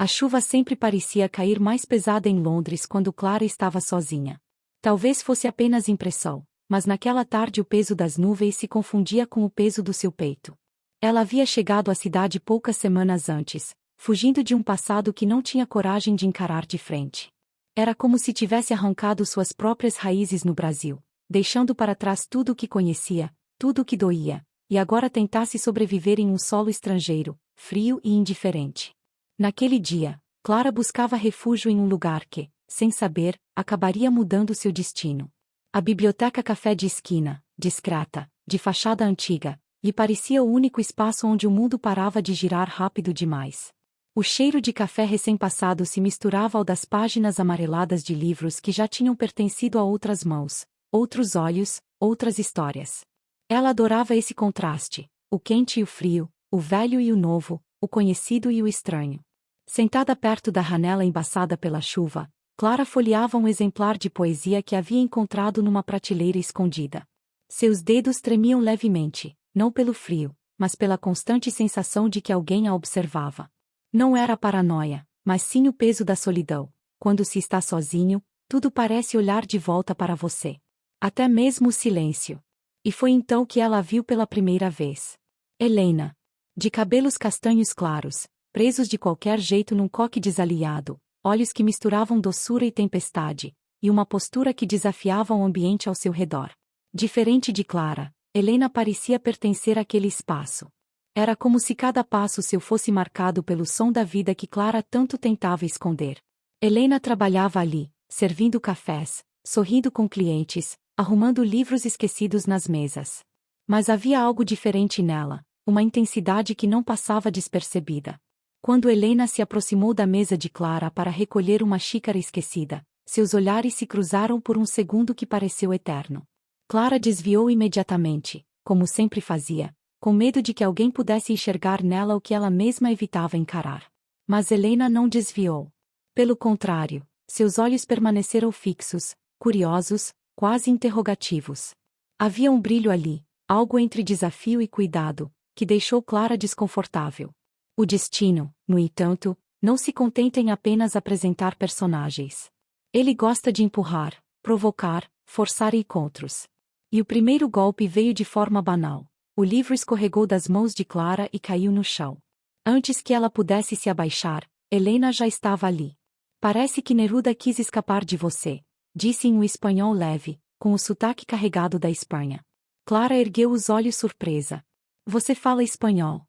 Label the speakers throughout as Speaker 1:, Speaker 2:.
Speaker 1: A chuva sempre parecia cair mais pesada em Londres quando Clara estava sozinha. Talvez fosse apenas impressão, mas naquela tarde o peso das nuvens se confundia com o peso do seu peito. Ela havia chegado à cidade poucas semanas antes, fugindo de um passado que não tinha coragem de encarar de frente. Era como se tivesse arrancado suas próprias raízes no Brasil, deixando para trás tudo o que conhecia, tudo o que doía, e agora tentasse sobreviver em um solo estrangeiro, frio e indiferente. Naquele dia, Clara buscava refúgio em um lugar que, sem saber, acabaria mudando seu destino. A biblioteca café de esquina, discreta, de fachada antiga, lhe parecia o único espaço onde o mundo parava de girar rápido demais. O cheiro de café recém-passado se misturava ao das páginas amareladas de livros que já tinham pertencido a outras mãos, outros olhos, outras histórias. Ela adorava esse contraste, o quente e o frio, o velho e o novo, o conhecido e o estranho. Sentada perto da janela embaçada pela chuva, Clara folheava um exemplar de poesia que havia encontrado numa prateleira escondida. Seus dedos tremiam levemente, não pelo frio, mas pela constante sensação de que alguém a observava. Não era paranoia, mas sim o peso da solidão. Quando se está sozinho, tudo parece olhar de volta para você. Até mesmo o silêncio. E foi então que ela a viu pela primeira vez. Helena. De cabelos castanhos claros, presos de qualquer jeito num coque desaliado, olhos que misturavam doçura e tempestade, e uma postura que desafiava o ambiente ao seu redor. Diferente de Clara, Helena parecia pertencer àquele espaço. Era como se cada passo seu fosse marcado pelo som da vida que Clara tanto tentava esconder. Helena trabalhava ali, servindo cafés, sorrindo com clientes, arrumando livros esquecidos nas mesas. Mas havia algo diferente nela, uma intensidade que não passava despercebida. Quando Helena se aproximou da mesa de Clara para recolher uma xícara esquecida, seus olhares se cruzaram por um segundo que pareceu eterno. Clara desviou imediatamente, como sempre fazia, com medo de que alguém pudesse enxergar nela o que ela mesma evitava encarar. Mas Helena não desviou. Pelo contrário, seus olhos permaneceram fixos, curiosos, quase interrogativos. Havia um brilho ali, algo entre desafio e cuidado, que deixou Clara desconfortável. O destino, no entanto, não se contenta em apenas apresentar personagens. Ele gosta de empurrar, provocar, forçar encontros. E o primeiro golpe veio de forma banal. O livro escorregou das mãos de Clara e caiu no chão. Antes que ela pudesse se abaixar, Helena já estava ali. Parece que Neruda quis escapar de você, disse em um espanhol leve, com o sotaque carregado da Espanha. Clara ergueu os olhos surpresa. Você fala espanhol?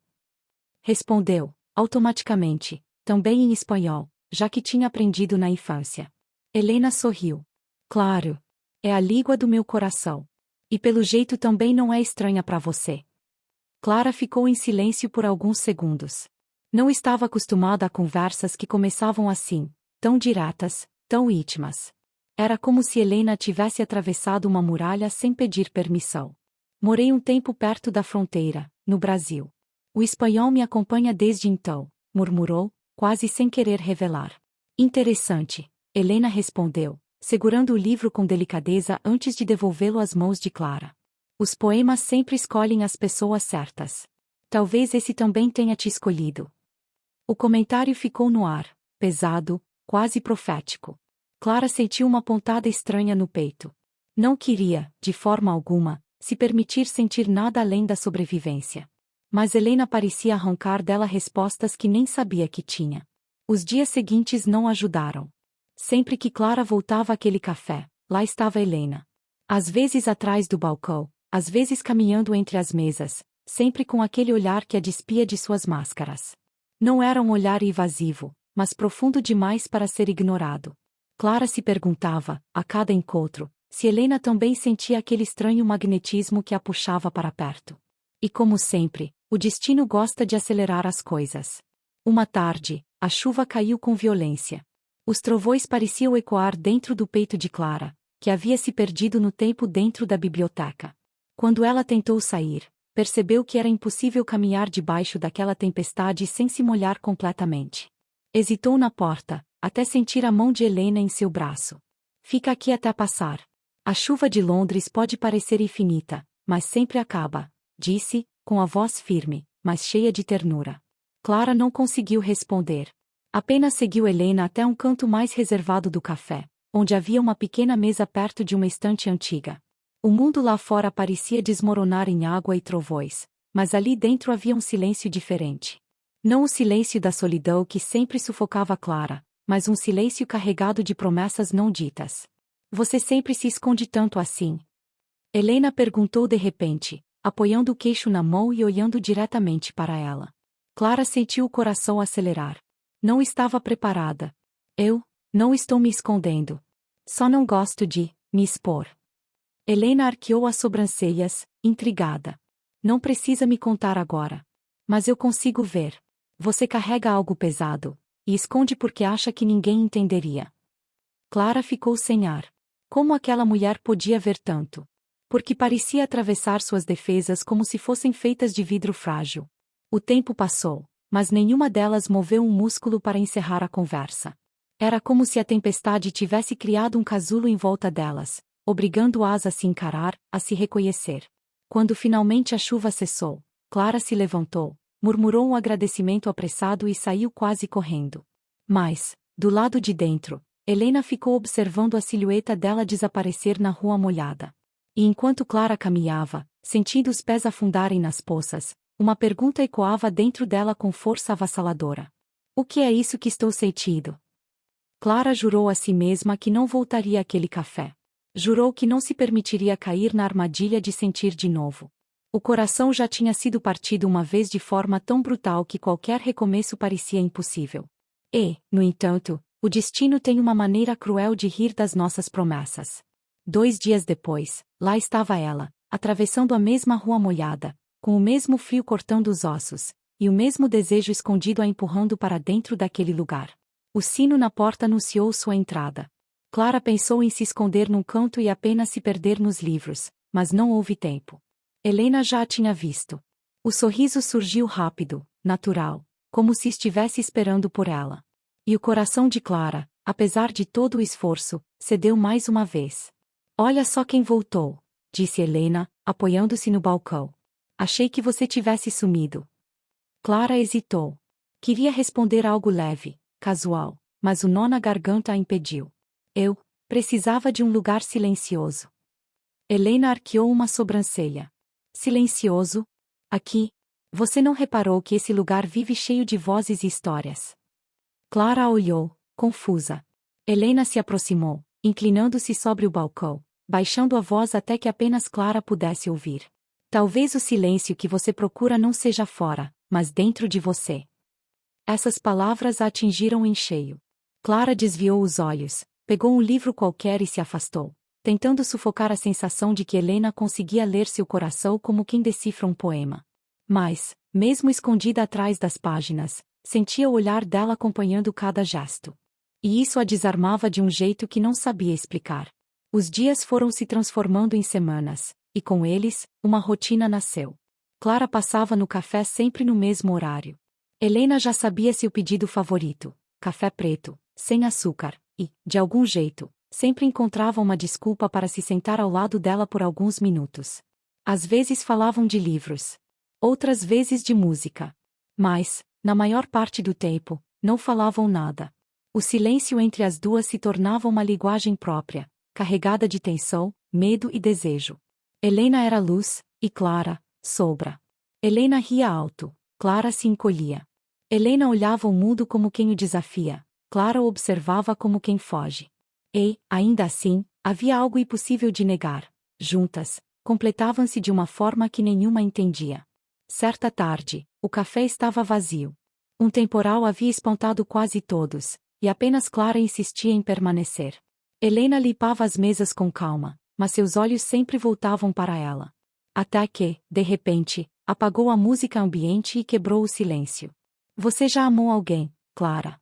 Speaker 1: Respondeu, automaticamente, também em espanhol, já que tinha aprendido na infância. Helena sorriu. Claro. É a língua do meu coração. E pelo jeito também não é estranha para você. Clara ficou em silêncio por alguns segundos. Não estava acostumada a conversas que começavam assim, tão diretas, tão íntimas. Era como se Helena tivesse atravessado uma muralha sem pedir permissão. Morei um tempo perto da fronteira, no Brasil. O espanhol me acompanha desde então, murmurou, quase sem querer revelar. Interessante, Helena respondeu, segurando o livro com delicadeza antes de devolvê-lo às mãos de Clara. Os poemas sempre escolhem as pessoas certas. Talvez esse também tenha te escolhido. O comentário ficou no ar, pesado, quase profético. Clara sentiu uma pontada estranha no peito. Não queria, de forma alguma, se permitir sentir nada além da sobrevivência. Mas Helena parecia arrancar dela respostas que nem sabia que tinha. Os dias seguintes não ajudaram. Sempre que Clara voltava àquele café, lá estava Helena. Às vezes atrás do balcão, às vezes caminhando entre as mesas, sempre com aquele olhar que a despia de suas máscaras. Não era um olhar invasivo, mas profundo demais para ser ignorado. Clara se perguntava, a cada encontro, se Helena também sentia aquele estranho magnetismo que a puxava para perto. E como sempre, o destino gosta de acelerar as coisas. Uma tarde, a chuva caiu com violência. Os trovões pareciam ecoar dentro do peito de Clara, que havia se perdido no tempo dentro da biblioteca. Quando ela tentou sair, percebeu que era impossível caminhar debaixo daquela tempestade sem se molhar completamente. Hesitou na porta, até sentir a mão de Helena em seu braço. Fica aqui até passar. A chuva de Londres pode parecer infinita, mas sempre acaba, disse, com a voz firme, mas cheia de ternura. Clara não conseguiu responder. Apenas seguiu Helena até um canto mais reservado do café, onde havia uma pequena mesa perto de uma estante antiga. O mundo lá fora parecia desmoronar em água e trovões, mas ali dentro havia um silêncio diferente. Não o silêncio da solidão que sempre sufocava Clara, mas um silêncio carregado de promessas não ditas. Você sempre se esconde tanto assim? Helena perguntou de repente, apoiando o queixo na mão e olhando diretamente para ela. Clara sentiu o coração acelerar. Não estava preparada. Eu não estou me escondendo. Só não gosto de me expor. Helena arqueou as sobrancelhas, intrigada. Não precisa me contar agora. Mas eu consigo ver. Você carrega algo pesado, e esconde porque acha que ninguém entenderia. Clara ficou sem ar. Como aquela mulher podia ver tanto? Porque parecia atravessar suas defesas como se fossem feitas de vidro frágil. O tempo passou, mas nenhuma delas moveu um músculo para encerrar a conversa. Era como se a tempestade tivesse criado um casulo em volta delas, obrigando-as a se encarar, a se reconhecer. Quando finalmente a chuva cessou, Clara se levantou, murmurou um agradecimento apressado e saiu quase correndo. Mas, do lado de dentro, Helena ficou observando a silhueta dela desaparecer na rua molhada. E enquanto Clara caminhava, sentindo os pés afundarem nas poças, uma pergunta ecoava dentro dela com força avassaladora. O que é isso que estou sentindo? Clara jurou a si mesma que não voltaria àquele café. Jurou que não se permitiria cair na armadilha de sentir de novo. O coração já tinha sido partido uma vez de forma tão brutal que qualquer recomeço parecia impossível. E, no entanto, o destino tem uma maneira cruel de rir das nossas promessas. 2 dias depois, lá estava ela, atravessando a mesma rua molhada, com o mesmo frio cortando os ossos, e o mesmo desejo escondido a empurrando para dentro daquele lugar. O sino na porta anunciou sua entrada. Clara pensou em se esconder num canto e apenas se perder nos livros, mas não houve tempo. Helena já a tinha visto. O sorriso surgiu rápido, natural, como se estivesse esperando por ela. E o coração de Clara, apesar de todo o esforço, cedeu mais uma vez. Olha só quem voltou, disse Helena, apoiando-se no balcão. Achei que você tivesse sumido. Clara hesitou. Queria responder algo leve, casual, mas o nó na garganta a impediu. Eu precisava de um lugar silencioso. Helena arqueou uma sobrancelha. Silencioso? Aqui? Você não reparou que esse lugar vive cheio de vozes e histórias? Clara a olhou, confusa. Helena se aproximou, inclinando-se sobre o balcão, baixando a voz até que apenas Clara pudesse ouvir. Talvez o silêncio que você procura não seja fora, mas dentro de você. Essas palavras a atingiram em cheio. Clara desviou os olhos, pegou um livro qualquer e se afastou, tentando sufocar a sensação de que Helena conseguia ler seu coração como quem decifra um poema. Mas, mesmo escondida atrás das páginas, sentia o olhar dela acompanhando cada gesto. E isso a desarmava de um jeito que não sabia explicar. Os dias foram se transformando em semanas, e com eles, uma rotina nasceu. Clara passava no café sempre no mesmo horário. Helena já sabia seu pedido favorito, café preto, sem açúcar, e, de algum jeito, sempre encontrava uma desculpa para se sentar ao lado dela por alguns minutos. Às vezes falavam de livros. Outras vezes de música. Mas, na maior parte do tempo, não falavam nada. O silêncio entre as duas se tornava uma linguagem própria, carregada de tensão, medo e desejo. Helena era luz, e Clara, sombra. Helena ria alto, Clara se encolhia. Helena olhava o mundo como quem o desafia, Clara o observava como quem foge. E, ainda assim, havia algo impossível de negar. Juntas, completavam-se de uma forma que nenhuma entendia. Certa tarde, o café estava vazio. Um temporal havia espantado quase todos, e apenas Clara insistia em permanecer. Helena limpava as mesas com calma, mas seus olhos sempre voltavam para ela. Até que, de repente, apagou a música ambiente e quebrou o silêncio. Você já amou alguém, Clara?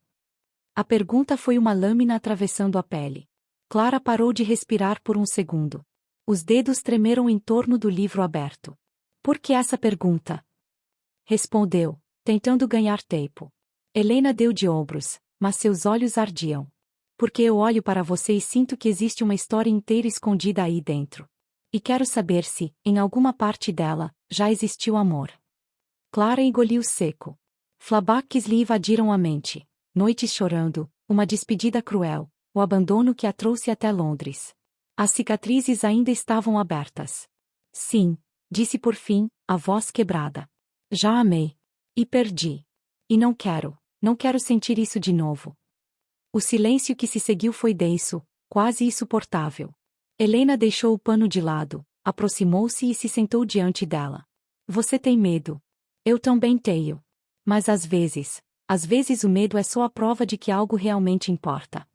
Speaker 1: A pergunta foi uma lâmina atravessando a pele. Clara parou de respirar por um segundo. Os dedos tremeram em torno do livro aberto. Por que essa pergunta? Respondeu, tentando ganhar tempo. Helena deu de ombros, mas seus olhos ardiam. Porque eu olho para você e sinto que existe uma história inteira escondida aí dentro. E quero saber se, em alguma parte dela, já existiu amor. Clara engoliu seco. Flashbacks lhe invadiram a mente. noites chorando, uma despedida cruel, o abandono que a trouxe até Londres. As cicatrizes ainda estavam abertas. Sim, disse por fim, a voz quebrada. Já amei. E perdi. E não quero sentir isso de novo. O silêncio que se seguiu foi denso, quase insuportável. Helena deixou o pano de lado, aproximou-se e se sentou diante dela. Você tem medo. Eu também tenho. Mas às vezes o medo é só a prova de que algo realmente importa.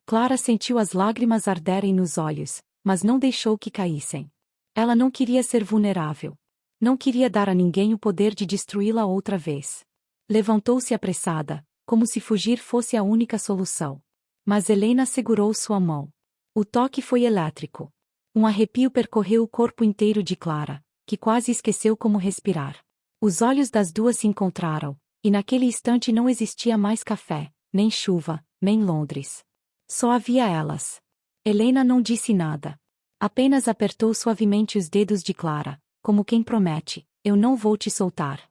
Speaker 1: Clara sentiu as lágrimas arderem nos olhos, mas não deixou que caíssem. Ela não queria ser vulnerável. Não queria dar a ninguém o poder de destruí-la outra vez. Levantou-se apressada, como se fugir fosse a única solução. Mas Helena segurou sua mão. O toque foi elétrico. Um arrepio percorreu o corpo inteiro de Clara, que quase esqueceu como respirar. Os olhos das duas se encontraram, e naquele instante não existia mais café, nem chuva, nem Londres. Só havia elas. Helena não disse nada. Apenas apertou suavemente os dedos de Clara, como quem promete, eu não vou te soltar.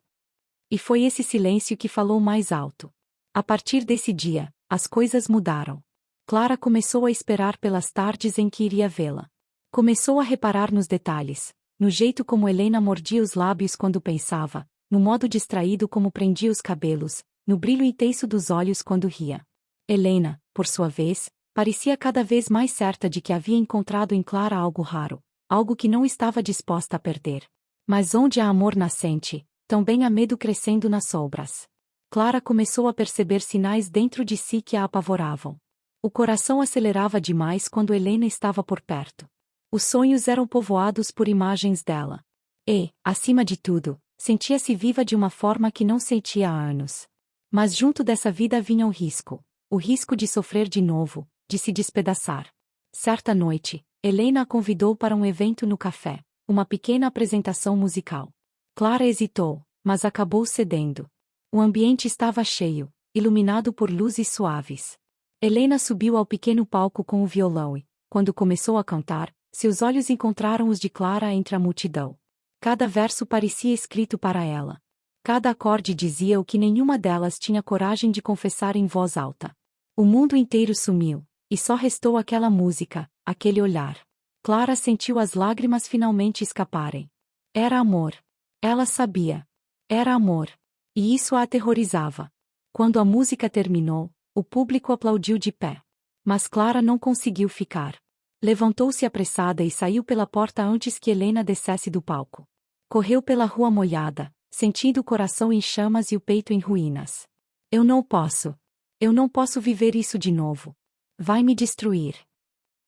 Speaker 1: E foi esse silêncio que falou mais alto. A partir desse dia, as coisas mudaram. Clara começou a esperar pelas tardes em que iria vê-la. Começou a reparar nos detalhes, no jeito como Helena mordia os lábios quando pensava, no modo distraído como prendia os cabelos, no brilho intenso dos olhos quando ria. Helena, por sua vez, parecia cada vez mais certa de que havia encontrado em Clara algo raro, algo que não estava disposta a perder. Mas onde há amor nascente, também há medo crescendo nas sombras. Clara começou a perceber sinais dentro de si que a apavoravam. O coração acelerava demais quando Helena estava por perto. Os sonhos eram povoados por imagens dela. E, acima de tudo, sentia-se viva de uma forma que não sentia há anos. Mas junto dessa vida vinha o risco de sofrer de novo, de se despedaçar. Certa noite, Helena a convidou para um evento no café, uma pequena apresentação musical. Clara hesitou, mas acabou cedendo. O ambiente estava cheio, iluminado por luzes suaves. Helena subiu ao pequeno palco com o violão e, quando começou a cantar, seus olhos encontraram os de Clara entre a multidão. Cada verso parecia escrito para ela. Cada acorde dizia o que nenhuma delas tinha coragem de confessar em voz alta. O mundo inteiro sumiu, e só restou aquela música, aquele olhar. Clara sentiu as lágrimas finalmente escaparem. Era amor. Ela sabia. Era amor. E isso a aterrorizava. Quando a música terminou, o público aplaudiu de pé. Mas Clara não conseguiu ficar. Levantou-se apressada e saiu pela porta antes que Helena descesse do palco. Correu pela rua molhada, sentindo o coração em chamas e o peito em ruínas. Eu não posso. Eu não posso viver isso de novo. Vai me destruir.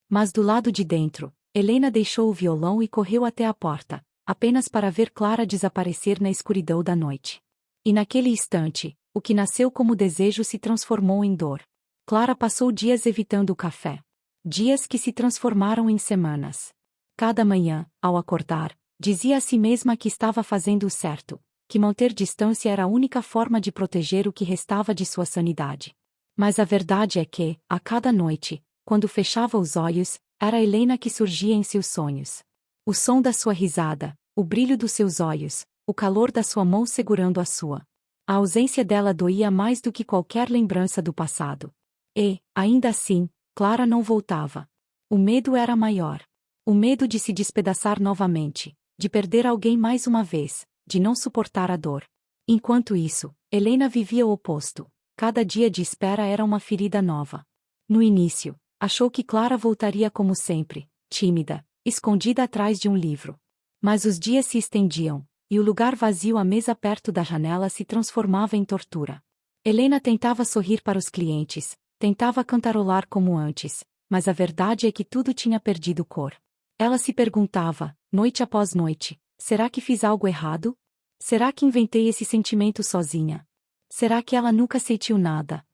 Speaker 1: Mas do lado de dentro, Helena deixou o violão e correu até a porta, apenas para ver Clara desaparecer na escuridão da noite. E naquele instante, o que nasceu como desejo se transformou em dor. Clara passou dias evitando o café. Dias que se transformaram em semanas. Cada manhã, ao acordar, dizia a si mesma que estava fazendo o certo, que manter distância era a única forma de proteger o que restava de sua sanidade. Mas a verdade é que, a cada noite, quando fechava os olhos, era Helena que surgia em seus sonhos. O som da sua risada, o brilho dos seus olhos, o calor da sua mão segurando a sua. A ausência dela doía mais do que qualquer lembrança do passado. E, ainda assim, Clara não voltava. O medo era maior. O medo de se despedaçar novamente, de perder alguém mais uma vez, de não suportar a dor. Enquanto isso, Helena vivia o oposto. Cada dia de espera era uma ferida nova. No início, achou que Clara voltaria como sempre, tímida, escondida atrás de um livro. Mas os dias se estendiam, e o lugar vazio à mesa perto da janela se transformava em tortura. Helena tentava sorrir para os clientes, tentava cantarolar como antes, mas a verdade é que tudo tinha perdido cor. Ela se perguntava, noite após noite, será que fiz algo errado? Será que inventei esse sentimento sozinha? Será que ela nunca sentiu nada?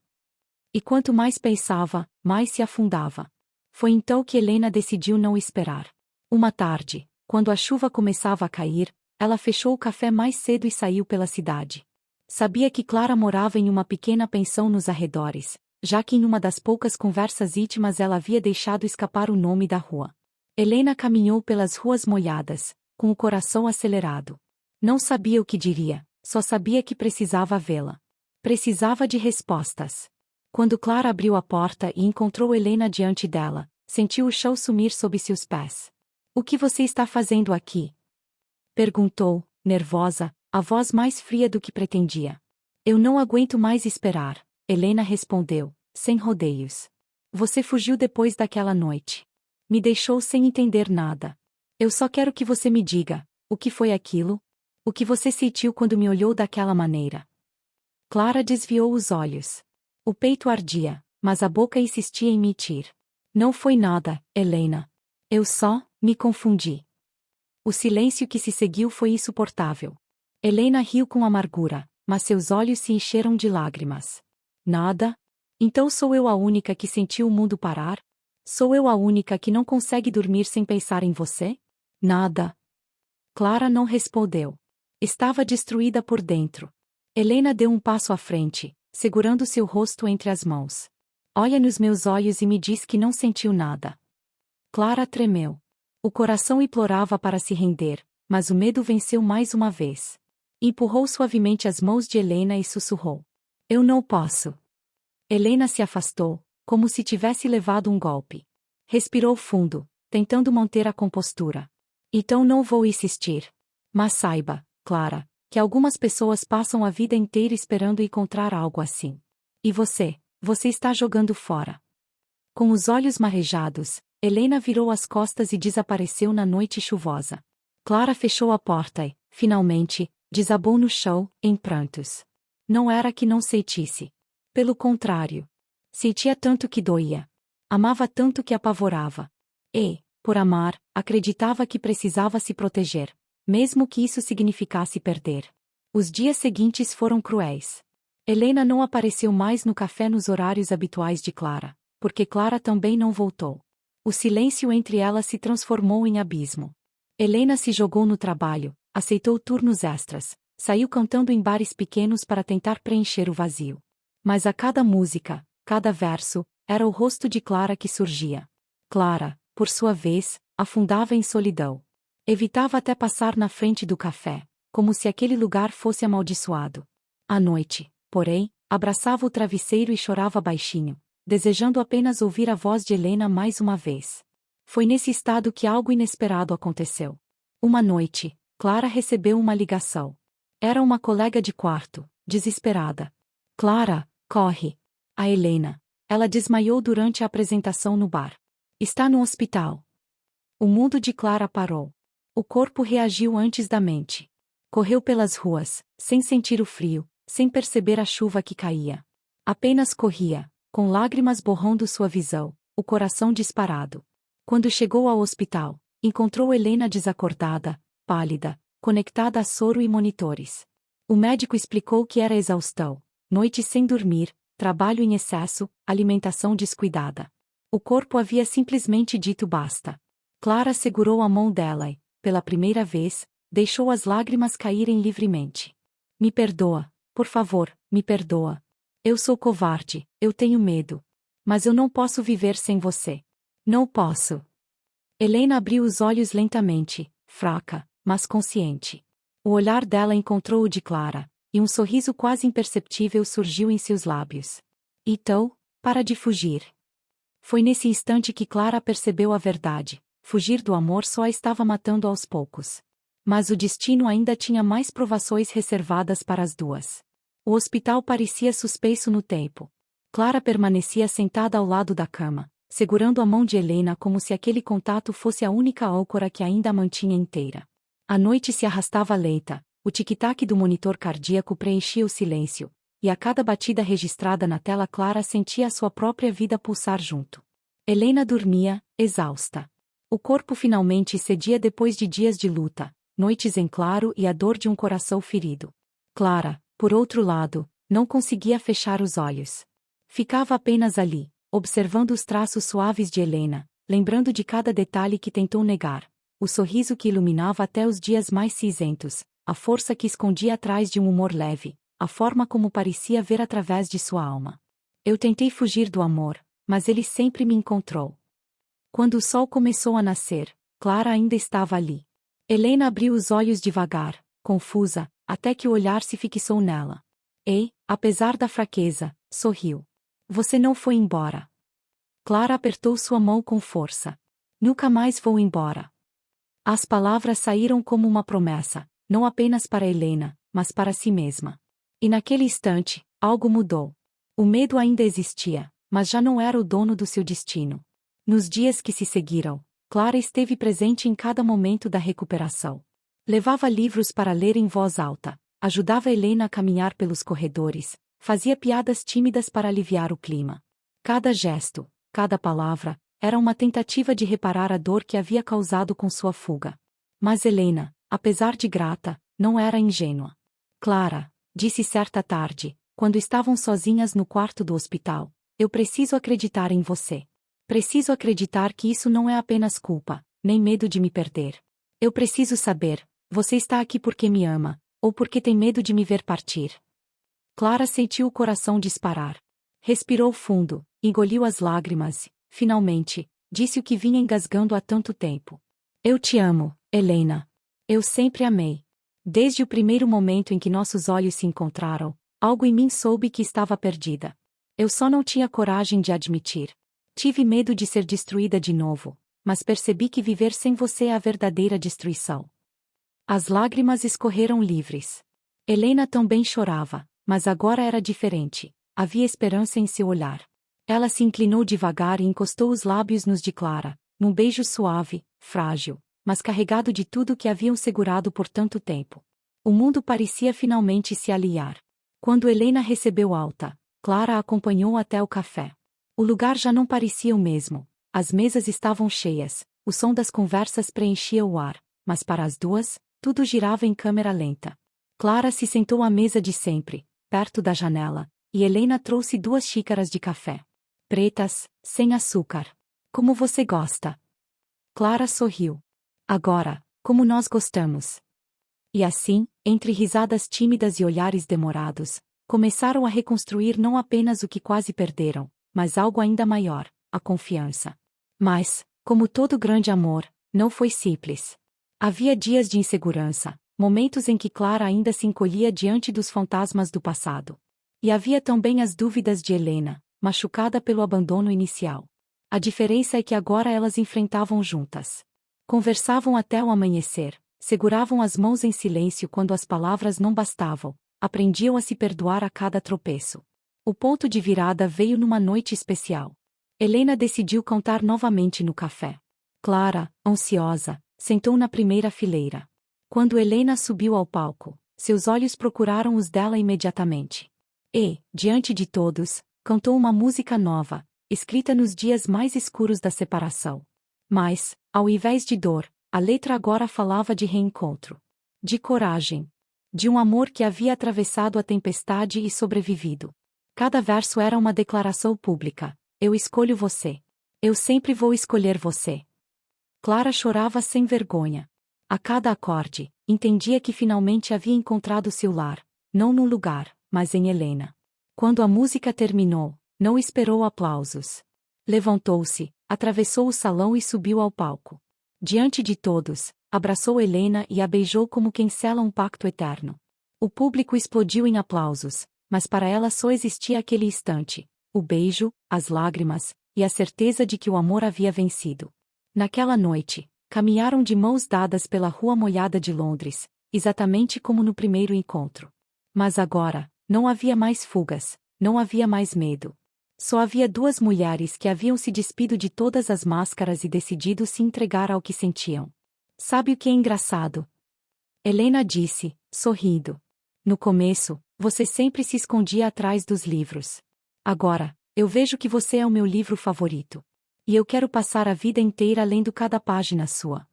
Speaker 1: E quanto mais pensava, mais se afundava. Foi então que Helena decidiu não esperar. Uma tarde, quando a chuva começava a cair, ela fechou o café mais cedo e saiu pela cidade. Sabia que Clara morava em uma pequena pensão nos arredores, já que em uma das poucas conversas íntimas ela havia deixado escapar o nome da rua. Helena caminhou pelas ruas molhadas, com o coração acelerado. Não sabia o que diria, só sabia que precisava vê-la. Precisava de respostas. Quando Clara abriu a porta e encontrou Helena diante dela, sentiu o chão sumir sob seus pés. O que você está fazendo aqui? Perguntou, nervosa, a voz mais fria do que pretendia. Eu não aguento mais esperar, Helena respondeu, sem rodeios. Você fugiu depois daquela noite. Me deixou sem entender nada. Eu só quero que você me diga, o que foi aquilo? O que você sentiu quando me olhou daquela maneira? Clara desviou os olhos. O peito ardia, mas a boca insistia em mentir. Não foi nada, Helena. Eu só me confundi. O silêncio que se seguiu foi insuportável. Helena riu com amargura, mas seus olhos se encheram de lágrimas. Nada? Então sou eu a única que sentiu o mundo parar? Sou eu a única que não consegue dormir sem pensar em você? Nada. Clara não respondeu. Estava destruída por dentro. Helena deu um passo à frente, segurando seu rosto entre as mãos. Olha nos meus olhos e me diz que não sentiu nada. Clara tremeu. O coração implorava para se render, mas o medo venceu mais uma vez. Empurrou suavemente as mãos de Helena e sussurrou. Eu não posso. Helena se afastou, como se tivesse levado um golpe. Respirou fundo, tentando manter a compostura. Então não vou insistir. Mas saiba, Clara, que algumas pessoas passam a vida inteira esperando encontrar algo assim. E você está jogando fora. Com os olhos marejados, Helena virou as costas e desapareceu na noite chuvosa. Clara fechou a porta e, finalmente, desabou no chão, em prantos. Não era que não sentisse. Pelo contrário. Sentia tanto que doía. Amava tanto que apavorava. E, por amar, acreditava que precisava se proteger, mesmo que isso significasse perder. Os dias seguintes foram cruéis. Helena não apareceu mais no café nos horários habituais de Clara, porque Clara também não voltou. O silêncio entre elas se transformou em abismo. Helena se jogou no trabalho, aceitou turnos extras, saiu cantando em bares pequenos para tentar preencher o vazio. Mas a cada música, cada verso, era o rosto de Clara que surgia. Clara, por sua vez, afundava em solidão. Evitava até passar na frente do café, como se aquele lugar fosse amaldiçoado. À noite, porém, abraçava o travesseiro e chorava baixinho, desejando apenas ouvir a voz de Helena mais uma vez. Foi nesse estado que algo inesperado aconteceu. Uma noite, Clara recebeu uma ligação. Era uma colega de quarto, desesperada. Clara, corre. A Helena. Ela desmaiou durante a apresentação no bar. Está no hospital. O mundo de Clara parou. O corpo reagiu antes da mente. Correu pelas ruas, sem sentir o frio, sem perceber a chuva que caía. Apenas corria, com lágrimas borrando sua visão, o coração disparado. Quando chegou ao hospital, encontrou Helena desacordada, pálida, conectada a soro e monitores. O médico explicou que era exaustão, noite sem dormir, trabalho em excesso, alimentação descuidada. O corpo havia simplesmente dito basta. Clara segurou a mão dela e, pela primeira vez, deixou as lágrimas caírem livremente. Me perdoa, por favor, me perdoa. Eu sou covarde, eu tenho medo. Mas eu não posso viver sem você. Não posso. Helena abriu os olhos lentamente, fraca, mas consciente. O olhar dela encontrou o de Clara, e um sorriso quase imperceptível surgiu em seus lábios. Então, para de fugir. Foi nesse instante que Clara percebeu a verdade. Fugir do amor só a estava matando aos poucos. Mas o destino ainda tinha mais provações reservadas para as duas. O hospital parecia suspenso no tempo. Clara permanecia sentada ao lado da cama, segurando a mão de Helena como se aquele contato fosse a única âncora que ainda a mantinha inteira. A noite se arrastava lenta, o tic-tac do monitor cardíaco preenchia o silêncio, e a cada batida registrada na tela Clara sentia a sua própria vida pulsar junto. Helena dormia, exausta. O corpo finalmente cedia depois de dias de luta, noites em claro e a dor de um coração ferido. Clara, por outro lado, não conseguia fechar os olhos. Ficava apenas ali, observando os traços suaves de Helena, lembrando de cada detalhe que tentou negar, o sorriso que iluminava até os dias mais cinzentos, a força que escondia atrás de um humor leve, a forma como parecia ver através de sua alma. Eu tentei fugir do amor, mas ele sempre me encontrou. Quando o sol começou a nascer, Clara ainda estava ali. Helena abriu os olhos devagar, confusa, até que o olhar se fixou nela. E, apesar da fraqueza, sorriu. Você não foi embora. Clara apertou sua mão com força. Nunca mais vou embora. As palavras saíram como uma promessa, não apenas para Helena, mas para si mesma. E naquele instante, algo mudou. O medo ainda existia, mas já não era o dono do seu destino. Nos dias que se seguiram, Clara esteve presente em cada momento da recuperação. Levava livros para ler em voz alta, ajudava Helena a caminhar pelos corredores, fazia piadas tímidas para aliviar o clima. Cada gesto, cada palavra, era uma tentativa de reparar a dor que havia causado com sua fuga. Mas Helena, apesar de grata, não era ingênua. Clara, disse certa tarde, quando estavam sozinhas no quarto do hospital, eu preciso acreditar em você. Preciso acreditar que isso não é apenas culpa, nem medo de me perder. Eu preciso saber, você está aqui porque me ama, ou porque tem medo de me ver partir. Clara sentiu o coração disparar. Respirou fundo, engoliu as lágrimas. Finalmente, disse o que vinha engasgando há tanto tempo. Eu te amo, Helena. Eu sempre amei. Desde o primeiro momento em que nossos olhos se encontraram, algo em mim soube que estava perdida. Eu só não tinha coragem de admitir. Tive medo de ser destruída de novo, mas percebi que viver sem você é a verdadeira destruição. As lágrimas escorreram livres. Helena também chorava, mas agora era diferente. Havia esperança em seu olhar. Ela se inclinou devagar e encostou os lábios nos de Clara, num beijo suave, frágil, mas carregado de tudo que haviam segurado por tanto tempo. O mundo parecia finalmente se aliar. Quando Helena recebeu alta, Clara a acompanhou até o café. O lugar já não parecia o mesmo. As mesas estavam cheias, o som das conversas preenchia o ar, mas para as duas, tudo girava em câmera lenta. Clara se sentou à mesa de sempre, perto da janela, e Helena trouxe 2 xícaras de café. Pretas, sem açúcar. Como você gosta? Clara sorriu. Agora, como nós gostamos. E assim, entre risadas tímidas e olhares demorados, começaram a reconstruir não apenas o que quase perderam, mas algo ainda maior, a confiança. Mas, como todo grande amor, não foi simples. Havia dias de insegurança, momentos em que Clara ainda se encolhia diante dos fantasmas do passado. E havia também as dúvidas de Helena, machucada pelo abandono inicial. A diferença é que agora elas enfrentavam juntas. Conversavam até o amanhecer, seguravam as mãos em silêncio quando as palavras não bastavam, aprendiam a se perdoar a cada tropeço. O ponto de virada veio numa noite especial. Helena decidiu cantar novamente no café. Clara, ansiosa, sentou na primeira fileira. Quando Helena subiu ao palco, seus olhos procuraram os dela imediatamente. E, diante de todos, cantou uma música nova, escrita nos dias mais escuros da separação. Mas, ao invés de dor, a letra agora falava de reencontro. De coragem. De um amor que havia atravessado a tempestade e sobrevivido. Cada verso era uma declaração pública. Eu escolho você. Eu sempre vou escolher você. Clara chorava sem vergonha. A cada acorde, entendia que finalmente havia encontrado seu lar, não num lugar, mas em Helena. Quando a música terminou, não esperou aplausos. Levantou-se, atravessou o salão e subiu ao palco. Diante de todos, abraçou Helena e a beijou como quem sela um pacto eterno. O público explodiu em aplausos, mas para ela só existia aquele instante, o beijo, as lágrimas, e a certeza de que o amor havia vencido. Naquela noite, caminharam de mãos dadas pela rua molhada de Londres, exatamente como no primeiro encontro. Mas agora, não havia mais fugas, não havia mais medo. Só havia 2 mulheres que haviam se despido de todas as máscaras e decidido se entregar ao que sentiam. Sabe o que é engraçado? Helena disse, sorrindo. No começo, você sempre se escondia atrás dos livros. Agora, eu vejo que você é o meu livro favorito. E eu quero passar a vida inteira lendo cada página sua.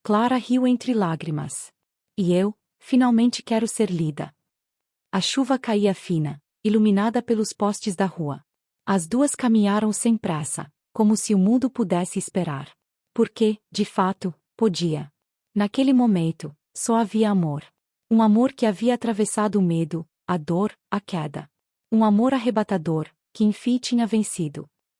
Speaker 1: Clara riu entre lágrimas. E eu, finalmente quero ser lida. A chuva caía fina, iluminada pelos postes da rua. As duas caminharam sem pressa, como se o mundo pudesse esperar. Porque, de fato, podia. Naquele momento, só havia amor. Um amor que havia atravessado o medo, a dor, a queda. Um amor arrebatador, que enfim tinha vencido.